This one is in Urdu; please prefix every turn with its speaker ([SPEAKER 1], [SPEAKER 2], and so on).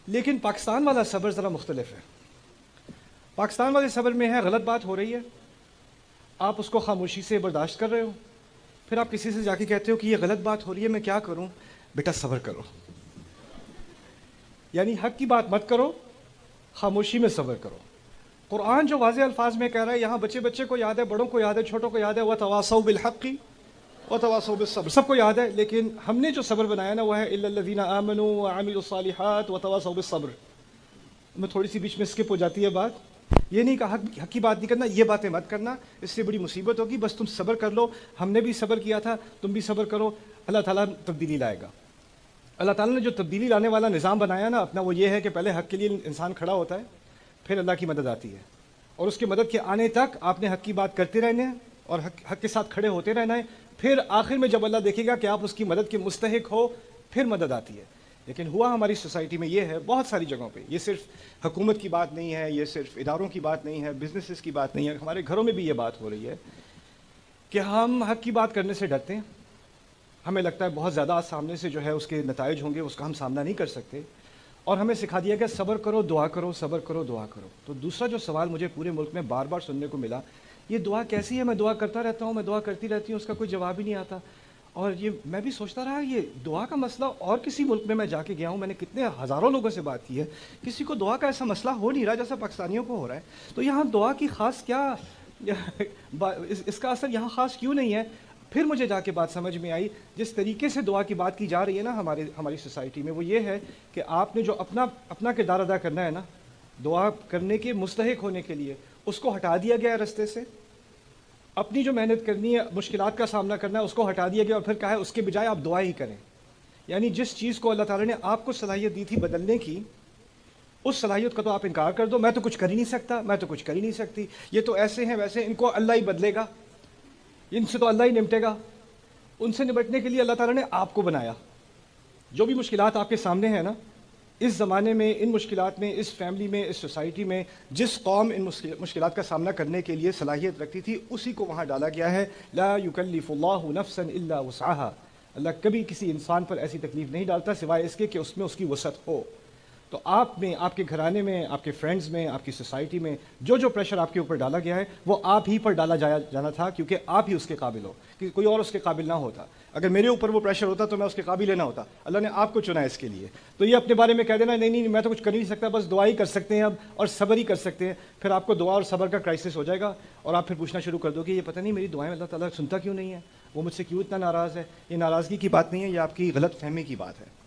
[SPEAKER 1] لیکن پاکستان والا صبر ذرا مختلف ہے. پاکستان والے صبر میں ہے غلط بات ہو رہی ہے، آپ اس کو خاموشی سے برداشت کر رہے ہو، پھر آپ کسی سے جا کے کہتے ہو کہ یہ غلط بات ہو رہی ہے میں کیا کروں؟ بیٹا صبر کرو. یعنی حق کی بات مت کرو، خاموشی میں صبر کرو. قرآن جو واضح الفاظ میں کہہ رہا ہے، یہاں بچے بچے کو یاد ہے، بڑوں کو یاد ہے، چھوٹوں کو یاد ہے، وَتَوَاصَوْا بِالْحَقِّ وَتَوَاصَوْا بِالصَّبْرِ، سب کو یاد ہے. لیکن ہم نے جو صبر بنایا نا وہ ہے إِلَّا الَّذِينَ آمَنُوا وَعَمِلُوا الصَّالِحَاتِ وَتَوَاصَوْا بِالصَّبْرِ. میں تھوڑی سی بیچ میں اسکپ ہو جاتی ہے بات. یہ نہیں کہا حق کی بات نہیں کرنا، یہ باتیں مت کرنا، اس سے بڑی مصیبت ہوگی. بس تم صبر کر لو، ہم نے بھی صبر کیا تھا، تم بھی صبر کرو، اللہ تعالیٰ تبدیلی لائے گا. اللہ تعالیٰ نے جو تبدیلی لانے والا نظام بنایا نا اپنا، وہ یہ ہے کہ پہلے حق کے لیے انسان کھڑا ہوتا ہے، پھر اللہ کی مدد آتی ہے، اور اس کی مدد کے آنے تک آپ نے حق کی بات کرتے رہنے ہیں اور حق کے ساتھ کھڑے ہوتے رہنا ہے. پھر آخر میں جب اللہ دیکھے گا کہ آپ اس کی مدد کے مستحق ہو، پھر مدد آتی ہے. لیکن ہوا ہماری سوسائٹی میں یہ ہے، بہت ساری جگہوں پہ، یہ صرف حکومت کی بات نہیں ہے، یہ صرف اداروں کی بات نہیں ہے، بزنسز کی بات نہیں ہے، ہمارے گھروں میں بھی یہ بات ہو رہی ہے کہ ہم حق کی بات کرنے سے ڈرتے ہیں. ہمیں لگتا ہے بہت زیادہ سامنے سے جو ہے اس کے نتائج ہوں گے، اس کا ہم سامنا نہیں کر سکتے، اور ہمیں سکھا دیا کہ صبر کرو دعا کرو، صبر کرو دعا کرو. تو دوسرا جو سوال مجھے پورے ملک میں بار بار سننے کو ملا، یہ دعا کیسی ہے؟ میں دعا کرتا رہتا ہوں، میں دعا کرتی رہتی ہوں، اس کا کوئی جواب ہی نہیں آتا. اور یہ میں بھی سوچتا رہا، یہ دعا کا مسئلہ اور کسی ملک میں جا کے گیا ہوں، میں نے کتنے ہزاروں لوگوں سے بات کی ہے، کسی کو دعا کا ایسا مسئلہ ہو نہیں رہا جیسا پاکستانیوں کو ہو رہا ہے. تو یہاں دعا کی خاص کیا، اس کا اثر یہاں خاص کیوں نہیں ہے؟ پھر مجھے جا کے بات سمجھ میں آئی، جس طریقے سے دعا کی بات کی جا رہی ہے نا ہماری سوسائٹی میں، وہ یہ ہے کہ آپ نے جو اپنا کردار ادا کرنا ہے نا دعا کرنے کے مستحق ہونے کے لیے، اس کو ہٹا دیا گیا ہے رستے سے. اپنی جو محنت کرنی ہے، مشکلات کا سامنا کرنا ہے، اس کو ہٹا دیا گیا اور پھر کہا ہے اس کے بجائے آپ دعا ہی کریں. یعنی جس چیز کو اللہ تعالیٰ نے آپ کو صلاحیت دی تھی بدلنے کی، اس صلاحیت کا تو آپ انکار کر دو. میں تو کچھ کر ہی نہیں سکتا، میں تو کچھ کر ہی نہیں سکتی، یہ تو ایسے ہیں ویسے، ان کو اللہ ہی بدلے گا، ان سے تو اللہ ہی نمٹے گا. ان سے نمٹنے کے لیے اللہ تعالیٰ نے آپ کو بنایا. جو بھی مشکلات آپ کے سامنے ہیں نا، اس زمانے میں ان مشکلات میں، اس فیملی میں، اس سوسائٹی میں جس قوم ان مشکلات کا سامنا کرنے کے لیے صلاحیت رکھتی تھی، اسی کو وہاں ڈالا گیا ہے. لا یکلف اللہ نفسا الا وسعها. اللہ کبھی کسی انسان پر ایسی تکلیف نہیں ڈالتا سوائے اس کے کہ اس میں اس کی وسعت ہو. تو آپ میں، آپ کے گھرانے میں، آپ کے فرینڈز میں، آپ کی سوسائٹی میں جو پریشر آپ کے اوپر ڈالا گیا ہے، وہ آپ ہی پر ڈالا جانا تھا، کیونکہ آپ ہی اس کے قابل ہو، کہ کوئی اور اس کے قابل نہ ہوتا. اگر میرے اوپر وہ پریشر ہوتا تو میں اس کے قابل ہی نہ ہوتا. اللہ نے آپ کو چنا ہے اس کے لیے. تو یہ اپنے بارے میں کہہ دینا نہیں میں تو کچھ کر نہیں سکتا، بس دعا ہی کر سکتے ہیں اب، اور صبر ہی کر سکتے ہیں، پھر آپ کو دعا اور صبر کا کرائسس ہو جائے گا، اور آپ پھر پوچھنا شروع کر دو کہ یہ پتہ نہیں میری دعائیں اللہ تعالیٰ سنتا کیوں نہیں ہے، وہ مجھ سے کیوں اتنا ناراض ہے. یہ ناراضگی کی بات نہیں ہے، یہ آپ کی غلط فہمی کی بات ہے.